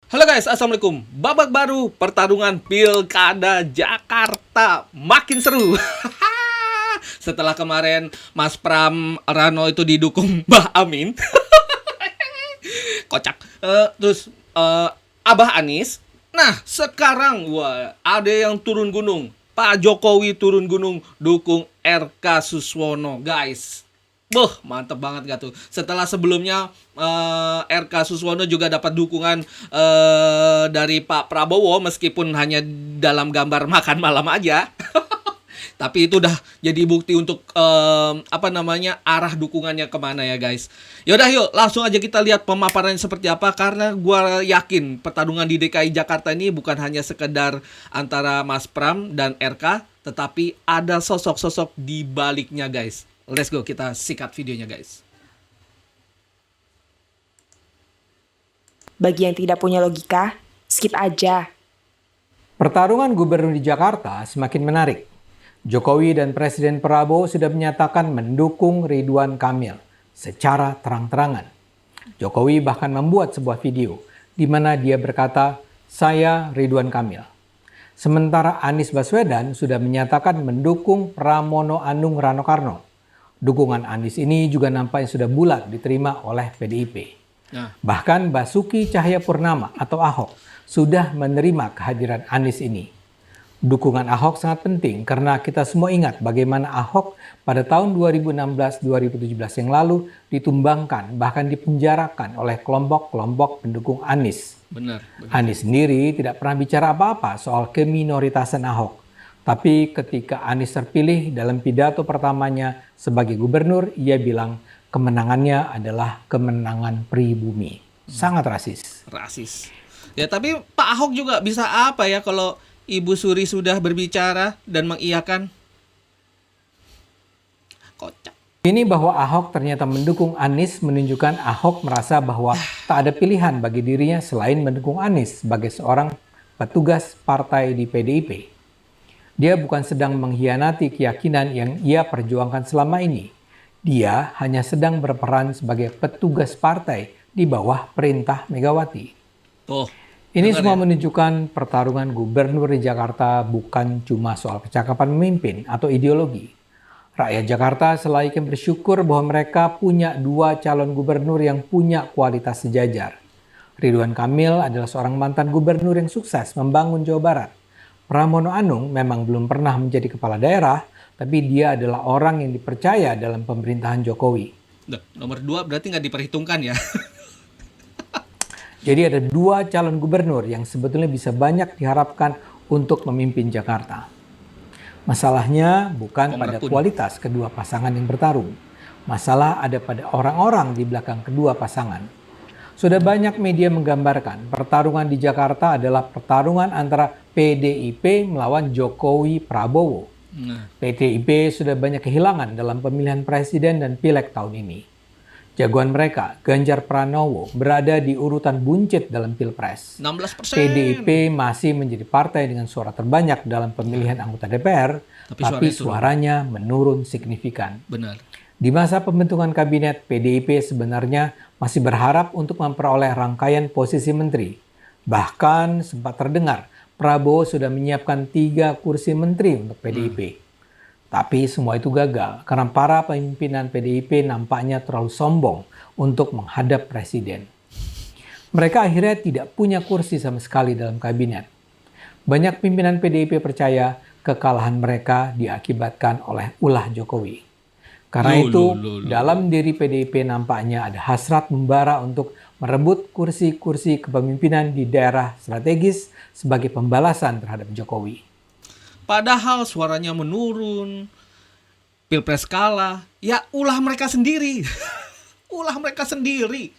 Halo guys, assalamualaikum. Babak baru pertarungan Pilkada Jakarta makin seru. Setelah kemarin Mas Pram Rano itu didukung Mbah Amin, kocak. Abah Anis. Nah, sekarang ada yang turun gunung. Pak Jokowi turun gunung dukung RK Suswono, guys. Mantep banget gak tuh. Setelah sebelumnya RK Suswono juga dapat dukungan dari Pak Prabowo meskipun hanya dalam gambar makan malam aja. Tapi itu udah jadi bukti untuk arah dukungannya kemana ya guys. Yaudah yuk langsung aja kita lihat pemaparannya seperti apa. Karena gue yakin pertarungan di DKI Jakarta ini bukan hanya sekedar antara Mas Pram dan RK, tetapi ada sosok-sosok di baliknya guys. Let's go, kita sikat videonya guys. Bagi yang tidak punya logika, skip aja. Pertarungan gubernur di Jakarta semakin menarik. Jokowi dan Presiden Prabowo sudah menyatakan mendukung Ridwan Kamil secara terang-terangan. Jokowi bahkan membuat sebuah video di mana dia berkata, "Saya Ridwan Kamil." Sementara Anies Baswedan sudah menyatakan mendukung Pramono Anung Rano Karno. Dukungan Anies ini juga nampaknya sudah bulat diterima oleh PDIP. Bahkan Basuki Cahayapurnama atau Ahok sudah menerima kehadiran Anies ini. Dukungan Ahok sangat penting karena kita semua ingat bagaimana Ahok pada tahun 2016-2017 yang lalu ditumbangkan bahkan dipenjarakan oleh kelompok-kelompok pendukung Anies. Benar. Anies sendiri tidak pernah bicara apa-apa soal keminoritasan Ahok. Tapi ketika Anies terpilih dalam pidato pertamanya sebagai gubernur, ia bilang kemenangannya adalah kemenangan pribumi. Sangat rasis. Rasis. Ya tapi Pak Ahok juga bisa apa ya kalau Ibu Suri sudah berbicara dan mengiyakan? Kocak. Ini bahwa Ahok ternyata mendukung Anies menunjukkan Ahok merasa bahwa tak ada pilihan bagi dirinya selain mendukung Anies sebagai seorang petugas partai di PDIP. Dia bukan sedang mengkhianati keyakinan yang ia perjuangkan selama ini. Dia hanya sedang berperan sebagai petugas partai di bawah perintah Megawati. Ini semua menunjukkan pertarungan gubernur di Jakarta bukan cuma soal kecakapan memimpin atau ideologi. Rakyat Jakarta selayaknya bersyukur bahwa mereka punya dua calon gubernur yang punya kualitas sejajar. Ridwan Kamil adalah seorang mantan gubernur yang sukses membangun Jawa Barat. Pramono Anung memang belum pernah menjadi kepala daerah, tapi dia adalah orang yang dipercaya dalam pemerintahan Jokowi. Nomor 2 berarti nggak diperhitungkan ya? Jadi ada dua calon gubernur yang sebetulnya bisa banyak diharapkan untuk memimpin Jakarta. Masalahnya bukan pada kualitas kedua pasangan yang bertarung. Masalah ada pada orang-orang di belakang kedua pasangan. Sudah banyak media menggambarkan pertarungan di Jakarta adalah pertarungan antara PDIP melawan Jokowi Prabowo. PDIP sudah banyak kehilangan dalam pemilihan presiden dan pileg tahun ini. Jagoan mereka, Ganjar Pranowo, berada di urutan buncit dalam pilpres. 16%. PDIP masih menjadi partai dengan suara terbanyak dalam pemilihan anggota DPR, tapi suaranya menurun signifikan. Benar. Di masa pembentukan kabinet, PDIP sebenarnya masih berharap untuk memperoleh rangkaian posisi menteri. Bahkan sempat terdengar Prabowo sudah menyiapkan 3 kursi menteri untuk PDIP. Tapi semua itu gagal karena para pimpinan PDIP nampaknya terlalu sombong untuk menghadap presiden. Mereka akhirnya tidak punya kursi sama sekali dalam kabinet. Banyak pimpinan PDIP percaya kekalahan mereka diakibatkan oleh ulah Jokowi. Karena itu, dalam diri PDIP nampaknya ada hasrat membara untuk merebut kursi-kursi kepemimpinan di daerah strategis sebagai pembalasan terhadap Jokowi. Padahal suaranya menurun, pilpres kalah, ya ulah mereka sendiri. Ulah mereka sendiri.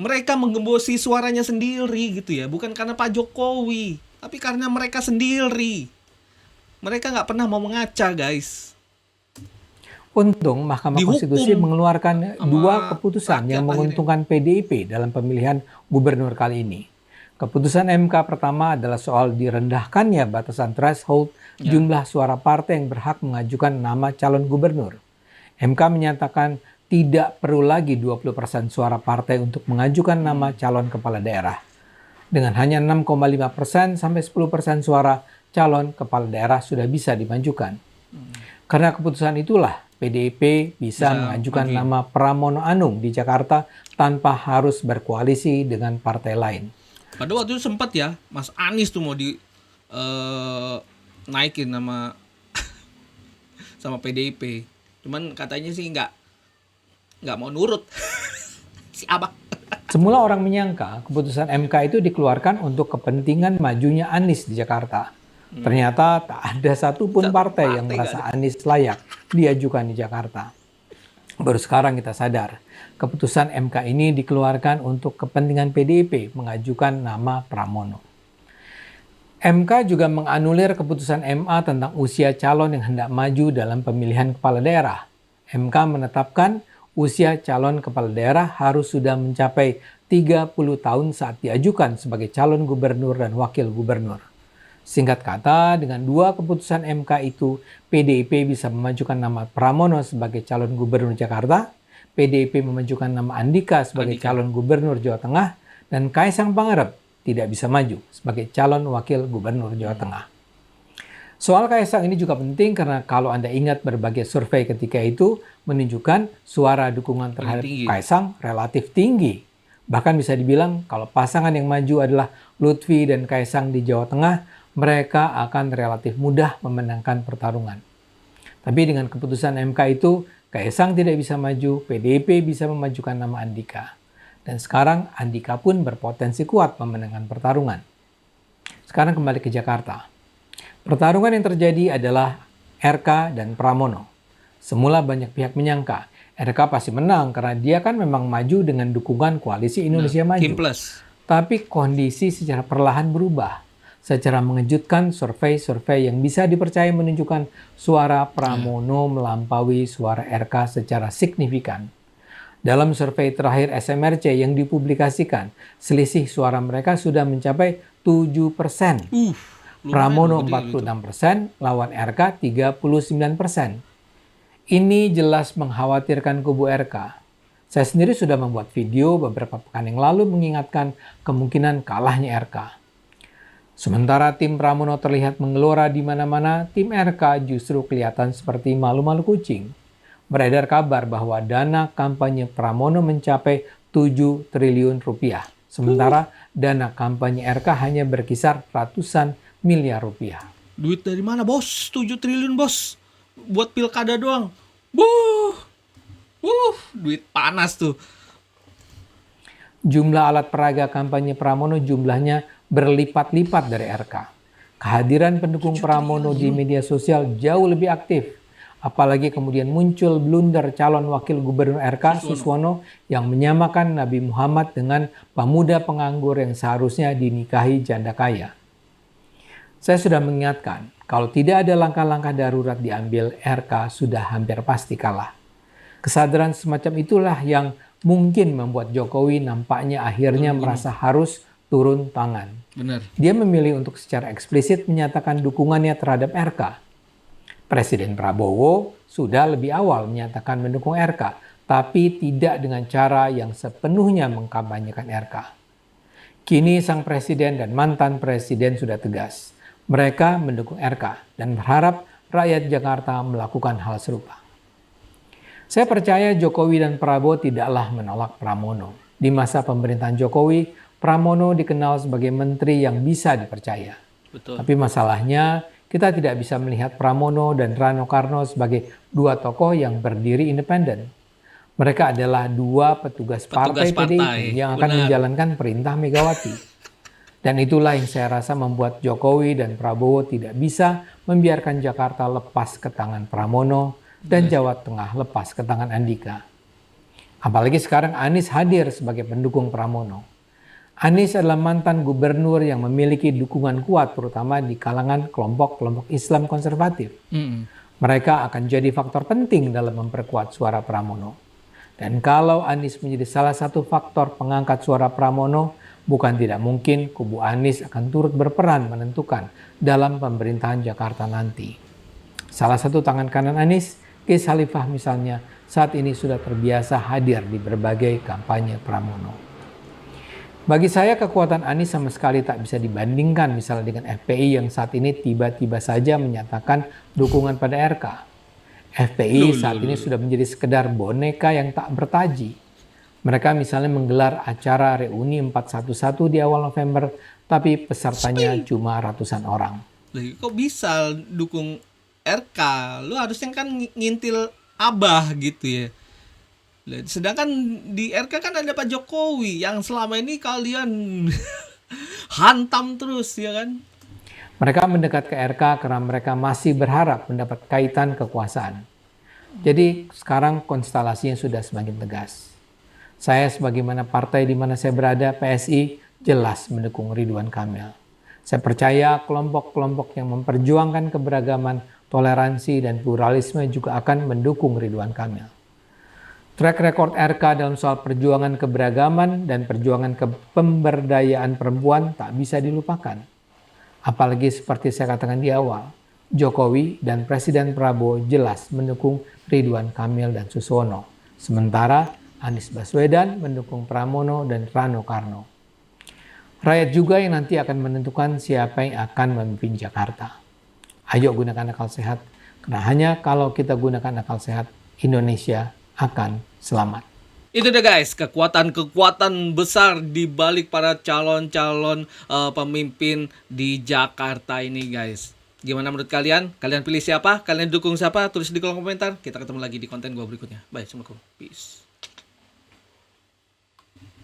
Mereka menggembosi suaranya sendiri gitu ya, bukan karena Pak Jokowi, tapi karena mereka sendiri. Mereka nggak pernah mau mengaca, guys. Untung Mahkamah Konstitusi mengeluarkan 2 keputusan yang menguntungkan PDIP dalam pemilihan gubernur kali ini. Keputusan MK pertama adalah soal direndahkannya batasan threshold jumlah suara partai yang berhak mengajukan nama calon gubernur. MK menyatakan tidak perlu lagi 20% suara partai untuk mengajukan nama calon kepala daerah. Dengan hanya 6,5% sampai 10% suara, calon kepala daerah sudah bisa dimajukan. Karena keputusan itulah, PDIP bisa mengajukan maju. nama Pramono Anung di Jakarta tanpa harus berkoalisi dengan partai lain. Pada waktu itu sempat ya, Mas Anies tuh mau di naikin nama sama PDIP. Cuman katanya sih nggak mau nurut. Si abang. Semula orang menyangka keputusan MK itu dikeluarkan untuk kepentingan majunya Anies di Jakarta. Ternyata tak ada satupun partai yang merasa Anies layak diajukan di Jakarta. Baru sekarang kita sadar, keputusan MK ini dikeluarkan untuk kepentingan PDIP mengajukan nama Pramono. MK juga menganulir keputusan MA tentang usia calon yang hendak maju dalam pemilihan kepala daerah. MK menetapkan usia calon kepala daerah harus sudah mencapai 30 tahun saat diajukan sebagai calon gubernur dan wakil gubernur. Singkat kata, dengan dua keputusan MK itu, PDIP bisa memajukan nama Pramono sebagai calon gubernur Jakarta, PDIP memajukan nama Andika sebagai calon gubernur Jawa Tengah, dan Kaisang Pangarep tidak bisa maju sebagai calon wakil gubernur Jawa Tengah. Soal Kaisang ini juga penting karena kalau Anda ingat berbagai survei ketika itu menunjukkan suara dukungan terhadap Kaisang relatif tinggi. Bahkan bisa dibilang kalau pasangan yang maju adalah Lutfi dan Kaisang di Jawa Tengah, mereka akan relatif mudah memenangkan pertarungan. Tapi dengan keputusan MK itu, Kaisang tidak bisa maju, PDIP bisa memajukan nama Andika. Dan sekarang Andika pun berpotensi kuat memenangkan pertarungan. Sekarang kembali ke Jakarta. Pertarungan yang terjadi adalah RK dan Pramono. Semula banyak pihak menyangka RK pasti menang karena dia kan memang maju dengan dukungan Koalisi Indonesia Maju. Kim Plus. Tapi kondisi secara perlahan berubah. Secara mengejutkan, survei-survei yang bisa dipercaya menunjukkan suara Pramono melampaui suara RK secara signifikan. Dalam survei terakhir SMRC yang dipublikasikan, selisih suara mereka sudah mencapai 7%. Pramono 46%, lawan RK 39%. Ini jelas mengkhawatirkan kubu RK. Saya sendiri sudah membuat video beberapa pekan yang lalu mengingatkan kemungkinan kalahnya RK. Sementara tim Pramono terlihat menggelora di mana-mana, tim RK justru kelihatan seperti malu-malu kucing. Beredar kabar bahwa dana kampanye Pramono mencapai 7 triliun rupiah. Sementara dana kampanye RK hanya berkisar ratusan miliar rupiah. Duit dari mana, Bos? 7 triliun, Bos. Buat pilkada doang. Duit panas tuh. Jumlah alat peraga kampanye Pramono jumlahnya berlipat-lipat dari RK. Kehadiran pendukung Pramono di media sosial jauh lebih aktif. Apalagi kemudian muncul blunder calon wakil gubernur RK Suswono yang menyamakan Nabi Muhammad dengan pemuda penganggur yang seharusnya dinikahi janda kaya. Saya sudah mengingatkan, kalau tidak ada langkah-langkah darurat diambil, RK sudah hampir pasti kalah. Kesadaran semacam itulah yang mungkin membuat Jokowi nampaknya akhirnya merasa harus turun tangan. Benar. Dia memilih untuk secara eksplisit menyatakan dukungannya terhadap RK. Presiden Prabowo sudah lebih awal menyatakan mendukung RK, tapi tidak dengan cara yang sepenuhnya mengkampanyekan RK. Kini sang presiden dan mantan presiden sudah tegas. Mereka mendukung RK dan berharap rakyat Jakarta melakukan hal serupa. Saya percaya Jokowi dan Prabowo tidaklah menolak Pramono. Di masa pemerintahan Jokowi, Pramono dikenal sebagai menteri yang bisa dipercaya. Betul. Tapi masalahnya, kita tidak bisa melihat Pramono dan Rano Karno sebagai dua tokoh yang berdiri independen. Mereka adalah dua petugas partai PDIP yang akan menjalankan perintah Megawati. Dan itulah yang saya rasa membuat Jokowi dan Prabowo tidak bisa membiarkan Jakarta lepas ke tangan Pramono dan Jawa Tengah lepas ke tangan Andika. Apalagi sekarang Anies hadir sebagai pendukung Pramono. Anies adalah mantan gubernur yang memiliki dukungan kuat terutama di kalangan kelompok-kelompok Islam konservatif. Mereka akan jadi faktor penting dalam memperkuat suara Pramono. Dan kalau Anies menjadi salah satu faktor pengangkat suara Pramono, bukan tidak mungkin kubu Anies akan turut berperan menentukan dalam pemerintahan Jakarta nanti. Salah satu tangan kanan Anies, Kees Khalifah misalnya, saat ini sudah terbiasa hadir di berbagai kampanye Pramono. Bagi saya kekuatan Anies sama sekali tak bisa dibandingkan misalnya dengan FPI yang saat ini tiba-tiba saja menyatakan dukungan pada RK. FPI saat ini sudah menjadi sekedar boneka yang tak bertaji. Mereka misalnya menggelar acara reuni 411 di awal November, tapi pesertanya cuma ratusan orang. Lah, kok bisa dukung RK? Lu harusnya kan ngintil Abah gitu ya. Lah, sedangkan di RK kan ada Pak Jokowi yang selama ini kalian hantam terus ya kan. Mereka mendekat ke RK karena mereka masih berharap mendapat kaitan kekuasaan. Jadi sekarang konstelasinya sudah semakin tegas. Saya sebagaimana partai di mana saya berada, PSI, jelas mendukung Ridwan Kamil. Saya percaya kelompok-kelompok yang memperjuangkan keberagaman, toleransi, dan pluralisme juga akan mendukung Ridwan Kamil. Track record RK dalam soal perjuangan keberagaman dan perjuangan pemberdayaan perempuan tak bisa dilupakan. Apalagi seperti saya katakan di awal, Jokowi dan Presiden Prabowo jelas mendukung Ridwan Kamil dan Suswono. Sementara Anies Baswedan mendukung Pramono dan Rano Karno. Rakyat juga yang nanti akan menentukan siapa yang akan memimpin Jakarta. Ayo gunakan akal sehat, karena hanya kalau kita gunakan akal sehat, Indonesia akan selamat. Itu deh guys, kekuatan-kekuatan besar di balik para calon-calon pemimpin di Jakarta ini guys. Gimana menurut kalian? Kalian pilih siapa? Kalian dukung siapa? Tulis di kolom komentar. Kita ketemu lagi di konten gua berikutnya. Bye, assalamualaikum. Peace.